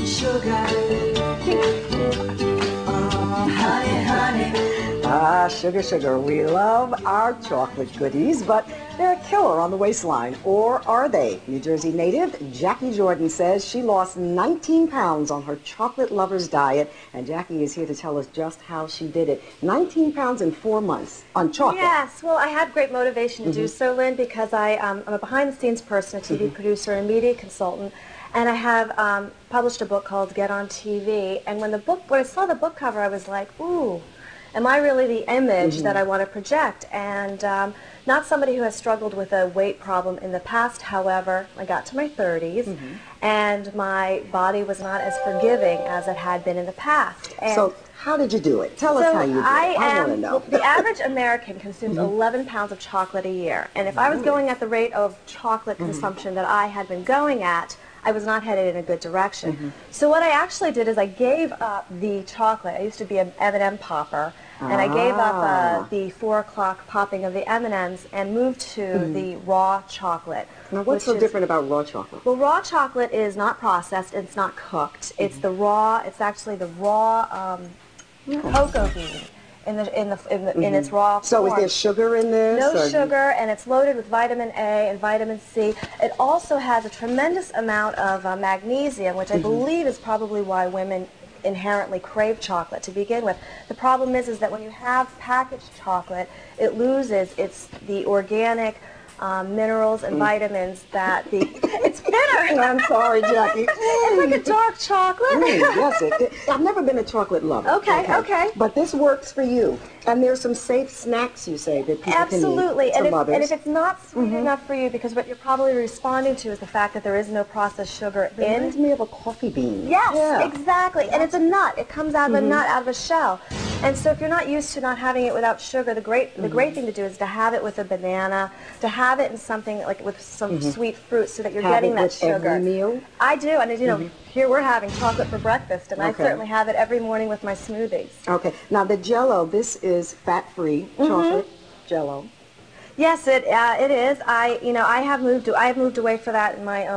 Sugar, honey, honey. Ah, sugar, sugar. We love our chocolate goodies, but they're a killer on the waistline. Or are they? New Jersey native Jacquie Jordan says she lost 19 pounds on her chocolate lover's diet, and Jacquie is here to tell us just how she did it. 19 pounds in 4 months on chocolate. Yes, well, I had great motivation to do so, Lynn, because I'm a behind-the-scenes person, a TV producer and media consultant, and I have published a book called Get on TV, and when I saw the book cover, I was like, ooh, am I really the image that I want to project? And not somebody who has struggled with a weight problem in the past. However, I got to my 30s, and my body was not as forgiving as it had been in the past. And so how did you do it? Tell us how you did it. I want to know. The average American consumes 11 pounds of chocolate a year, and if I was going at the rate of chocolate consumption that I had been going at, I was not headed in a good direction. So what I actually did is I gave up the chocolate. I used to be an M&M popper, and I gave up the 4 o'clock popping of the M&Ms and moved to the raw chocolate. Now, what's so different about raw chocolate? Well, raw chocolate is not processed. It's not cooked. It's the raw. It's actually the raw cocoa bean in its raw form. So is there sugar in this? No sugar, and it's loaded with vitamin A and vitamin C. It also has a tremendous amount of magnesium, which I believe is probably why women inherently crave chocolate to begin with. The problem is that when you have packaged chocolate, it loses the organic minerals and vitamins that it's bitter. I'm sorry, Jacquie. It's like a dark chocolate. Yes, I've never been a chocolate lover. Okay. But this works for you. And there's some safe snacks, you say, that people Absolutely. can eat. And if it's not sweet enough for you, because what you're probably responding to is the fact that there is no processed sugar It reminds me of a coffee bean. Yes, exactly. And it's a nut. It comes out of a nut, out of a shell. And so if you're not used to not having it without sugar, the great thing to do is to have it with a banana, to have it in something like with some sweet fruit, so that you're getting that sugar. Every meal? I do, and you know, here we're having chocolate for breakfast, and I certainly have it every morning with my smoothies. Okay. Now the Jell-O, this is fat-free chocolate Jell-O. Yes, it is. I have moved away from that in my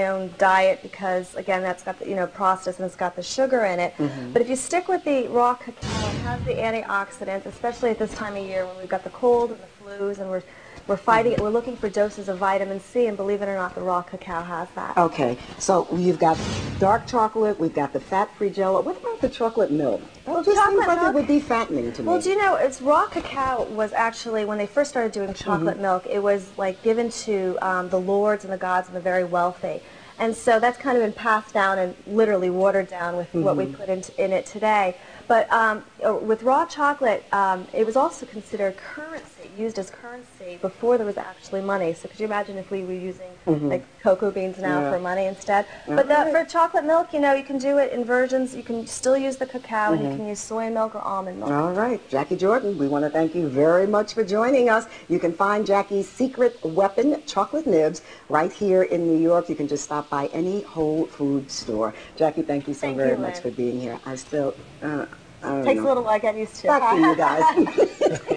own diet, because again, that's got the processed, and it's got the sugar in it. But if you stick with the raw cacao, it has the antioxidants, especially at this time of year when we've got the cold and the flus, and we're fighting it. We're looking for doses of vitamin C, and believe it or not, the raw cacao has that. Okay, so you've got dark chocolate, we've got the fat-free Jell-O. What about the chocolate milk? Well, it just seems like milk, it would be fattening to me. Well, do you know, it's raw cacao was actually, when they first started doing chocolate milk, it was like given to the lords and the gods and the very wealthy. And so that's kind of been passed down and literally watered down with what we put in it today. But with raw chocolate, it was also considered currency, used as currency before there was actually money. So could you imagine if we were using like cocoa beans now for money instead? But for chocolate milk, you can do it in versions. You can still use the cacao, and you can use soy milk or almond milk. All right. Jacquie Jordan, we want to thank you very much for joining us. You can find Jacquie's secret weapon, chocolate nibs, right here in New York. You can just stop by any Whole Food store. Jacquie, thank you so very much for being here. I still, I don't Takes know. a little while to get used to. Back to you guys.